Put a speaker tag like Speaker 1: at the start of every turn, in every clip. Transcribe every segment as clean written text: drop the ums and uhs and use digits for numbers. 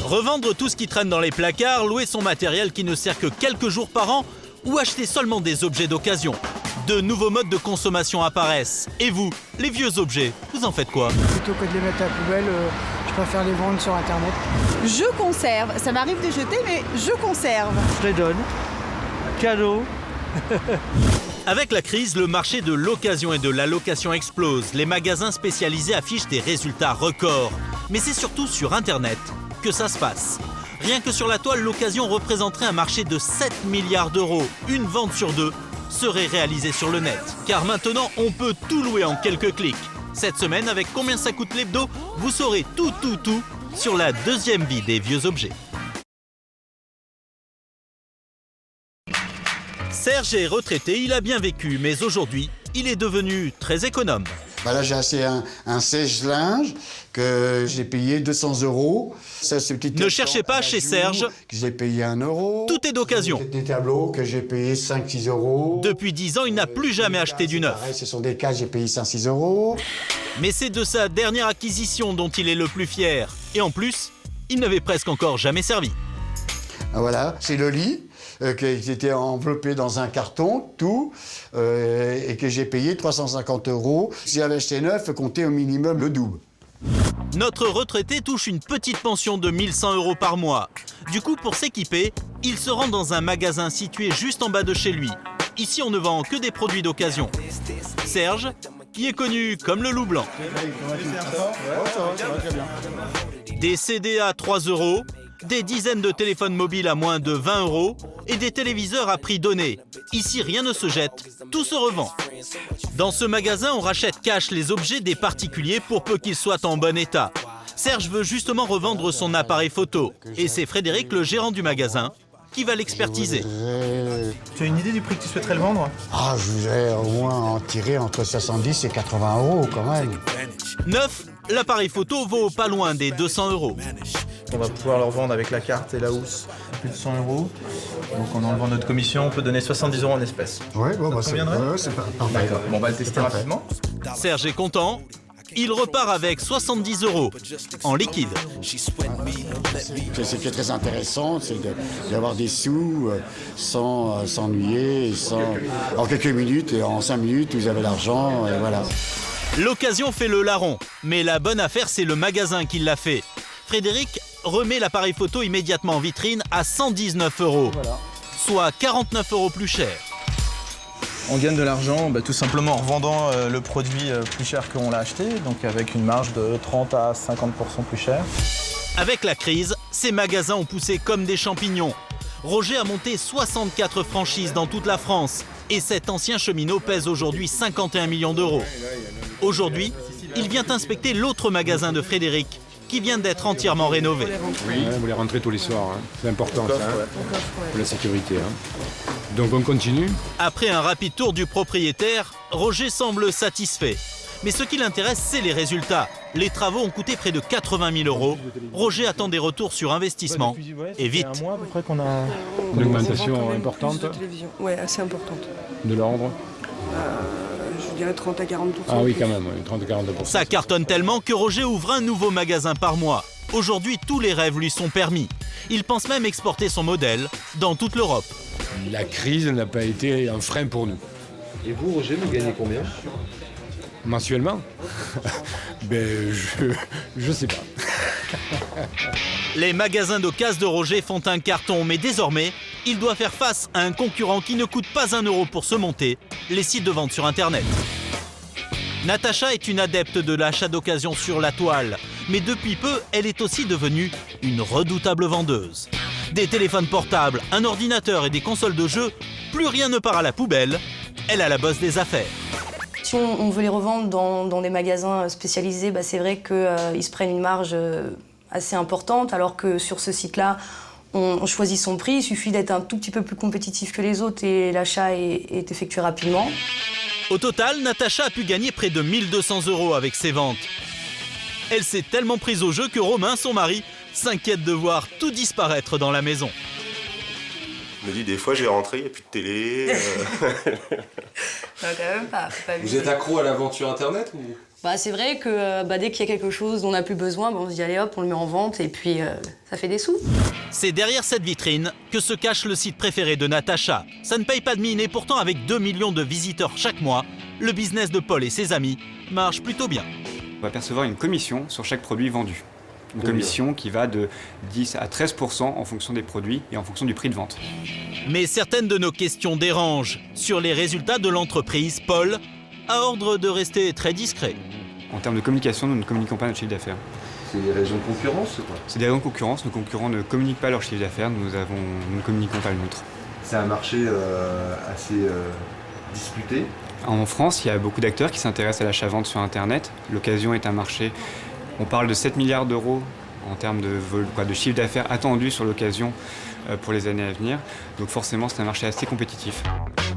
Speaker 1: Revendre tout ce qui traîne dans les placards, louer son matériel qui ne sert que quelques jours par an ou acheter seulement des objets d'occasion. De nouveaux modes de consommation apparaissent. Et vous, les vieux objets, vous en faites quoi?
Speaker 2: Plutôt que de les mettre à la poubelle, je préfère les vendre sur Internet.
Speaker 3: Je conserve. Ça m'arrive de jeter, mais je conserve.
Speaker 2: Je les donne. Cadeau.
Speaker 1: Avec la crise, le marché de l'occasion et de la location explose. Les magasins spécialisés affichent des résultats records. Mais c'est surtout sur Internet que ça se passe. Rien que sur la toile, l'occasion représenterait un marché de 7 milliards d'euros. Une vente sur deux serait réalisée sur le net. Car maintenant, on peut tout louer en quelques clics. Cette semaine, avec Combien ça coûte l'hebdo, vous saurez tout sur la deuxième vie des vieux objets. Serge est retraité, il a bien vécu, mais aujourd'hui, il est devenu très économe.
Speaker 4: Là, j'ai acheté un sèche-linge que j'ai payé 200 €.
Speaker 1: Ne cherchez pas chez Serge.
Speaker 4: Que j'ai payé 1 €.
Speaker 1: Tout est d'occasion.
Speaker 4: Des tableaux que j'ai payé 5-6 €.
Speaker 1: Depuis 10 ans, il n'a plus jamais acheté du neuf.
Speaker 4: Pareil, ce sont des cas, j'ai payé 5-6 €.
Speaker 1: Mais c'est de sa dernière acquisition dont il est le plus fier. Et en plus, il n'avait presque encore jamais servi.
Speaker 4: Voilà, c'est le lit qui était enveloppé dans un carton, tout, et que j'ai payé 350 €. Si j'avais acheté neuf, comptait au minimum le double.
Speaker 1: Notre retraité touche une petite pension de 1100 € par mois. Du coup, pour s'équiper, il se rend dans un magasin situé juste en bas de chez lui. Ici, on ne vend que des produits d'occasion. Serge, qui est connu comme le loup blanc. Des CD à 3 €, des dizaines de téléphones mobiles à moins de 20 € et des téléviseurs à prix donné. Ici, rien ne se jette, tout se revend. Dans ce magasin, on rachète cash les objets des particuliers pour peu qu'ils soient en bon état. Serge veut justement revendre son appareil photo. Et c'est Frédéric, le gérant du magasin, qui va l'expertiser.
Speaker 5: Tu as une idée du prix que tu souhaiterais le vendre?
Speaker 4: Je voudrais au moins en tirer entre 70 et 80 € quand même.
Speaker 1: Neuf, l'appareil photo vaut pas loin des 200 €.
Speaker 5: On va pouvoir leur vendre avec la carte et la housse plus de 100 €. Donc en enlevant notre commission, on peut donner 70 € en espèces.
Speaker 4: Oui,
Speaker 5: Ça conviendrait?
Speaker 4: c'est parfait.
Speaker 5: D'accord, bon, on va le tester rapidement.
Speaker 1: Serge est content. Il repart avec 70 € en liquide.
Speaker 4: Ce qui est très intéressant, c'est d'avoir des sous sans s'ennuyer, en quelques minutes, et en 5 minutes, vous avez l'argent, et voilà.
Speaker 1: L'occasion fait le larron, mais la bonne affaire, c'est le magasin qui l'a fait. Frédéric remet l'appareil photo immédiatement en vitrine à 119 €, soit 49 € plus cher.
Speaker 5: On gagne de l'argent tout simplement en revendant le produit plus cher qu'on l'a acheté, donc avec une marge de 30 à 50% plus cher.
Speaker 1: Avec la crise, ces magasins ont poussé comme des champignons. Roger a monté 64 franchises dans toute la France et cet ancien cheminot pèse aujourd'hui 51 millions d'euros. Aujourd'hui, il vient inspecter l'autre magasin de Frédéric qui vient d'être entièrement rénové.
Speaker 6: Oui, vous les rentrez tous les soirs, hein. C'est important ça, pour la sécurité. Donc on continue.
Speaker 1: Après un rapide tour du propriétaire, Roger semble satisfait. Mais ce qui l'intéresse, c'est les résultats. Les travaux ont coûté près de 80 000 €. Roger attend des retours sur investissement. Et vite.
Speaker 5: C'est un mois à peu près qu'on a...
Speaker 6: Une augmentation importante
Speaker 7: Oui, assez importante.
Speaker 6: de l'ordre.
Speaker 7: Je dirais 30 à 40%.
Speaker 6: Ah oui, quand même, 30 à 40%.
Speaker 1: Ça cartonne tellement que Roger ouvre un nouveau magasin par mois. Aujourd'hui, tous les rêves lui sont permis. Il pense même exporter son modèle dans toute l'Europe.
Speaker 6: La crise n'a pas été un frein pour nous.
Speaker 8: Et vous, Roger, vous gagnez combien?
Speaker 6: Mensuellement je sais pas.
Speaker 1: Les magasins d'occasion de Roger font un carton, mais désormais, il doit faire face à un concurrent qui ne coûte pas 1 € pour se monter, les sites de vente sur Internet. Natacha est une adepte de l'achat d'occasion sur la toile, mais depuis peu, elle est aussi devenue une redoutable vendeuse. Des téléphones portables, un ordinateur et des consoles de jeux, plus rien ne part à la poubelle, elle a la bosse des affaires.
Speaker 9: Si on veut les revendre dans des magasins spécialisés, c'est vrai qu'ils se prennent une marge assez importante, alors que sur ce site-là, on choisit son prix, il suffit d'être un tout petit peu plus compétitif que les autres et l'achat est effectué rapidement.
Speaker 1: Au total, Natacha a pu gagner près de 1 200 € avec ses ventes. Elle s'est tellement prise au jeu que Romain, son mari, s'inquiète de voir tout disparaître dans la maison.
Speaker 10: Je me dis, des fois, j'ai rentré, il n'y a plus de télé.
Speaker 9: Non, quand même pas.
Speaker 8: Vous êtes accro à l'aventure Internet ou...
Speaker 9: C'est vrai que dès qu'il y a quelque chose dont on n'a plus besoin, on se dit allez hop, on le met en vente et puis ça fait des sous.
Speaker 1: C'est derrière cette vitrine que se cache le site préféré de Natacha. Ça ne paye pas de mine et pourtant avec 2 millions de visiteurs chaque mois, le business de Paul et ses amis marche plutôt bien.
Speaker 11: On va percevoir une commission sur chaque produit vendu. Une commission qui va de 10 à 13% en fonction des produits et en fonction du prix de vente.
Speaker 1: Mais certaines de nos questions dérangent. Sur les résultats de l'entreprise, Paul a ordre de rester très discret.
Speaker 11: En termes de communication, nous ne communiquons pas notre chiffre d'affaires.
Speaker 8: C'est des raisons de concurrence ou quoi?
Speaker 11: C'est des raisons de concurrence. Nos concurrents ne communiquent pas leur chiffre d'affaires, nous ne communiquons pas le nôtre.
Speaker 8: C'est un marché assez disputé.
Speaker 11: En France, il y a beaucoup d'acteurs qui s'intéressent à l'achat-vente sur Internet. L'occasion est un marché, on parle de 7 milliards d'euros en termes de chiffre d'affaires attendu sur l'occasion pour les années à venir. Donc forcément, c'est un marché assez compétitif.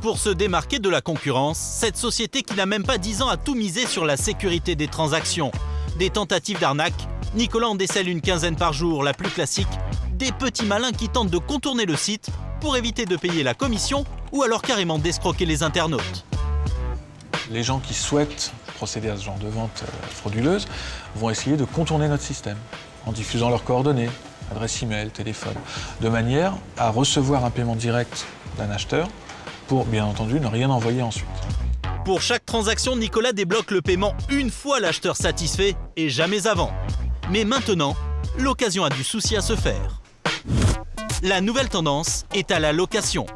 Speaker 1: Pour se démarquer de la concurrence, cette société qui n'a même pas 10 ans a tout misé sur la sécurité des transactions. Des tentatives d'arnaque, Nicolas en décèle une quinzaine par jour, la plus classique, des petits malins qui tentent de contourner le site pour éviter de payer la commission ou alors carrément d'escroquer les internautes.
Speaker 12: Les gens qui souhaitent procéder à ce genre de vente frauduleuse vont essayer de contourner notre système en diffusant leurs coordonnées, adresse email, téléphone, de manière à recevoir un paiement direct d'un acheteur pour, bien entendu, ne rien envoyer ensuite.
Speaker 1: Pour chaque transaction, Nicolas débloque le paiement une fois l'acheteur satisfait et jamais avant. Mais maintenant, l'occasion a du souci à se faire. La nouvelle tendance est à la location.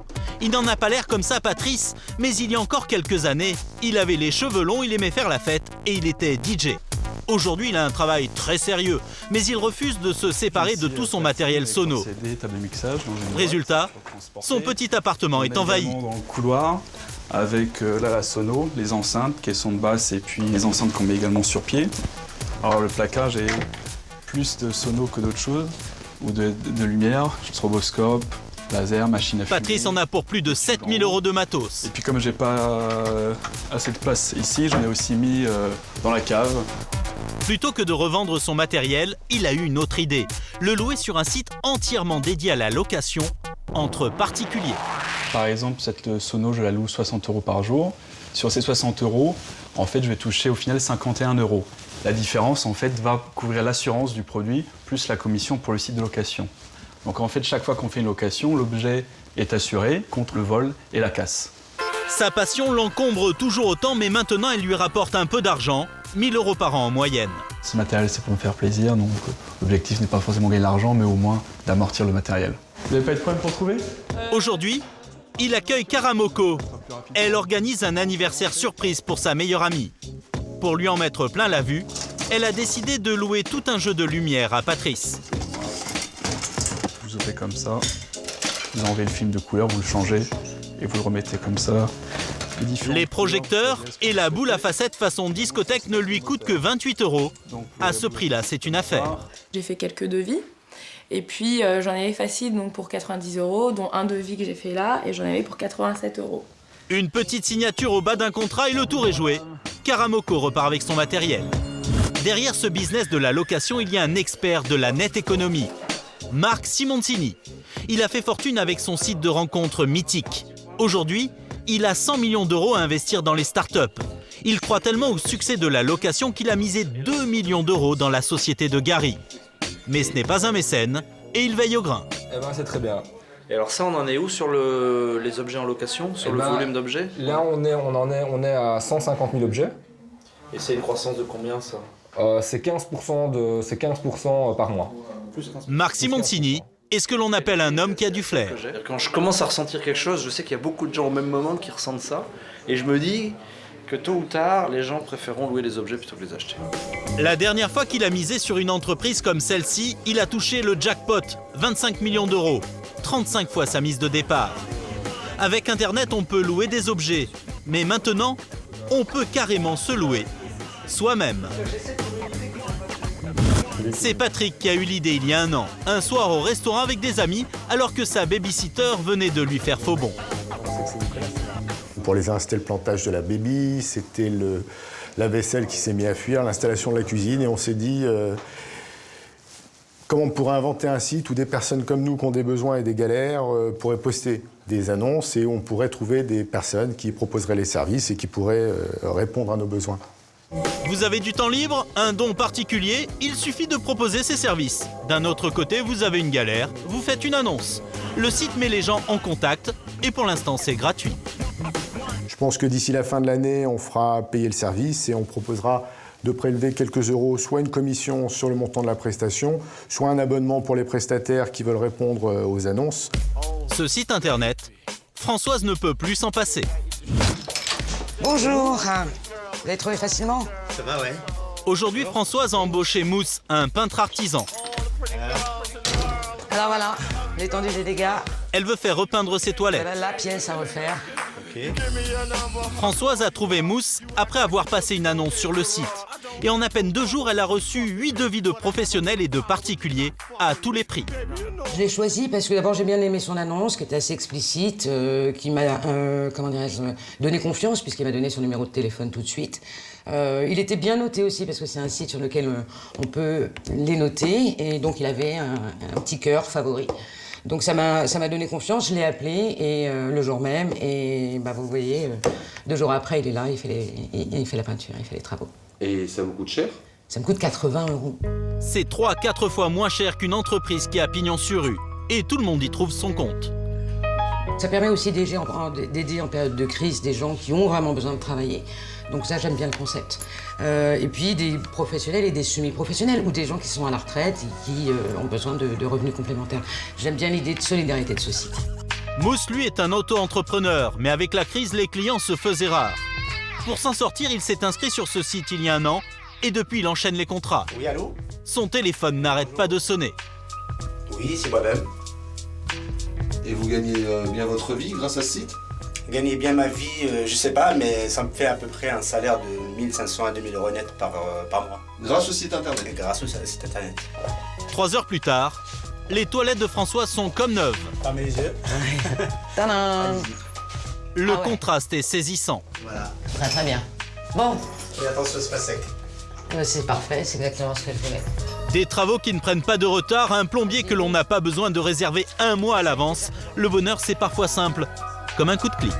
Speaker 1: Il n'en a pas l'air comme ça, Patrice, mais il y a encore quelques années, il avait les cheveux longs, il aimait faire la fête et il était DJ. Aujourd'hui, il a un travail très sérieux, mais il refuse de se séparer de tout son matériel sono. Résultat, son petit appartement est envahi.
Speaker 13: Dans le couloir, avec la sono, les enceintes, caisson de basse et puis les enceintes qu'on met également sur pied. Alors le placard, j'ai plus de sono que d'autres choses, ou de lumière, stroboscope, laser, machine à fumer.
Speaker 1: Patrice en a pour plus de 7 000 € de matos.
Speaker 13: Et puis comme j'ai pas assez de place ici, j'en ai aussi mis dans la cave.
Speaker 1: Plutôt que de revendre son matériel, il a eu une autre idée. Le louer sur un site entièrement dédié à la location entre particuliers.
Speaker 13: Par exemple, cette sono, je la loue 60 € par jour. Sur ces 60 €, en fait, je vais toucher au final 51 €. La différence, en fait, va couvrir l'assurance du produit plus la commission pour le site de location. Donc en fait, chaque fois qu'on fait une location, l'objet est assuré contre le vol et la casse.
Speaker 1: Sa passion l'encombre toujours autant, mais maintenant, elle lui rapporte un peu d'argent, 1 000 € par an en moyenne.
Speaker 13: Ce matériel, c'est pour me faire plaisir, donc l'objectif n'est pas forcément de gagner de l'argent, mais au moins d'amortir le matériel. Vous n'avez pas de problème pour trouver?
Speaker 1: Aujourd'hui, il accueille Karamoko. Elle organise un anniversaire surprise pour sa meilleure amie. Pour lui en mettre plein la vue, elle a décidé de louer tout un jeu de lumière à Patrice.
Speaker 13: Vous ouvrez comme ça, vous enlevez le film de couleur, vous le changez et vous le remettez comme ça.
Speaker 1: Les projecteurs et la boule à facettes façon discothèque ne lui coûtent que 28 €. À ce prix-là, c'est une affaire.
Speaker 14: J'ai fait quelques devis et puis j'en avais facile donc pour 90 €, dont un devis que j'ai fait là et j'en avais pour 87 €.
Speaker 1: Une petite signature au bas d'un contrat et le tour est joué. Karamoko repart avec son matériel. Derrière ce business de la location, il y a un expert de la net économie, Marc Simoncini. Il a fait fortune avec son site de rencontres mythique. Aujourd'hui, il a 100 millions € à investir dans les startups. Il croit tellement au succès de la location qu'il a misé 2 millions € dans la société de Gary. Mais ce n'est pas un mécène et il veille au grain.
Speaker 15: Eh ben, c'est très bien. Et alors ça, on en est où sur les objets en location, sur le volume d'objets?
Speaker 16: Là, on est à 150 000 objets.
Speaker 15: Et c'est une croissance de combien, ça?
Speaker 16: C'est 15% par mois.
Speaker 1: Marc Simoncini est ce que l'on appelle un homme qui a du flair.
Speaker 15: Quand je commence à ressentir quelque chose, je sais qu'il y a beaucoup de gens au même moment qui ressentent ça. Et je me dis que tôt ou tard, les gens préféreront louer les objets plutôt que les acheter.
Speaker 1: La dernière fois qu'il a misé sur une entreprise comme celle-ci, il a touché le jackpot, 25 millions €, 35 fois sa mise de départ. Avec Internet, on peut louer des objets, mais maintenant, on peut carrément se louer soi-même. C'est Patrick qui a eu l'idée il y a un an, un soir au restaurant avec des amis, alors que sa babysitter venait de lui faire faux bond.
Speaker 17: Pour les uns, c'était le plantage de la baby, c'était la vaisselle qui s'est mise à fuir, l'installation de la cuisine, et on s'est dit comment on pourrait inventer un site où des personnes comme nous qui ont des besoins et des galères pourraient poster des annonces et on pourrait trouver des personnes qui proposeraient les services et qui pourraient répondre à nos besoins.
Speaker 1: Vous avez du temps libre, un don particulier, il suffit de proposer ses services. D'un autre côté, vous avez une galère, vous faites une annonce. Le site met les gens en contact et pour l'instant, c'est gratuit.
Speaker 17: Je pense que d'ici la fin de l'année, on fera payer le service et on proposera de prélever quelques euros, soit une commission sur le montant de la prestation, soit un abonnement pour les prestataires qui veulent répondre aux annonces.
Speaker 1: Ce site internet, Françoise ne peut plus s'en passer.
Speaker 18: Bonjour, vous l'avez trouvé facilement?
Speaker 1: Ça va, ouais. Aujourd'hui, Françoise a embauché Mousse, un peintre artisan.
Speaker 18: Alors voilà, l'étendue des dégâts.
Speaker 1: Elle veut faire repeindre ses toilettes.
Speaker 18: Voilà la pièce à refaire.
Speaker 1: Françoise a trouvé Mousse après avoir passé une annonce sur le site. Et en à peine 2 jours, elle a reçu 8 devis de professionnels et de particuliers à tous les prix.
Speaker 18: Je l'ai choisi parce que d'abord j'ai bien aimé son annonce, qui était assez explicite, qui m'a donné confiance puisqu'il m'a donné son numéro de téléphone tout de suite. Il était bien noté aussi parce que c'est un site sur lequel on peut les noter et donc il avait un petit cœur favori. Donc ça m'a donné confiance, je l'ai appelé et, le jour même et bah, vous voyez, 2 jours après il est là, il fait la peinture, il fait les travaux.
Speaker 8: Et ça vous coûte cher?
Speaker 18: Ça me coûte 80 €.
Speaker 1: C'est 3 à 4 fois moins cher qu'une entreprise qui a pignon sur rue. Et tout le monde y trouve son compte.
Speaker 18: Ça permet aussi d'aider en période de crise des gens qui ont vraiment besoin de travailler. Donc ça, j'aime bien le concept. Et puis des professionnels et des semi-professionnels ou des gens qui sont à la retraite et qui ont besoin de revenus complémentaires. J'aime bien l'idée de solidarité de ce site.
Speaker 1: Mousse, lui, est un auto-entrepreneur, mais avec la crise, les clients se faisaient rares. Pour s'en sortir, il s'est inscrit sur ce site il y a 1 an et depuis, il enchaîne les contrats.
Speaker 19: Oui, allô?
Speaker 1: Son téléphone n'arrête pas de sonner.
Speaker 19: Oui, c'est moi-même.
Speaker 8: Et vous gagnez bien votre vie grâce à ce site?
Speaker 19: Gagner bien ma vie, je sais pas, mais ça me fait à peu près un salaire de 1500 à 2000 € net par mois.
Speaker 8: Grâce au site internet?
Speaker 19: Grâce au site internet.
Speaker 1: 3 heures plus tard, les toilettes de François sont comme neuves.
Speaker 19: Pas mes yeux.
Speaker 18: Tadam!
Speaker 1: Le contraste est saisissant.
Speaker 19: Voilà.
Speaker 18: Très très bien. Bon.
Speaker 19: Et attention, c'est pas sec.
Speaker 18: C'est parfait, c'est exactement ce que je voulais.
Speaker 1: Des travaux qui ne prennent pas de retard, un plombier que l'on n'a pas besoin de réserver 1 mois à l'avance. Le bonheur, c'est parfois simple, comme un coup de clic.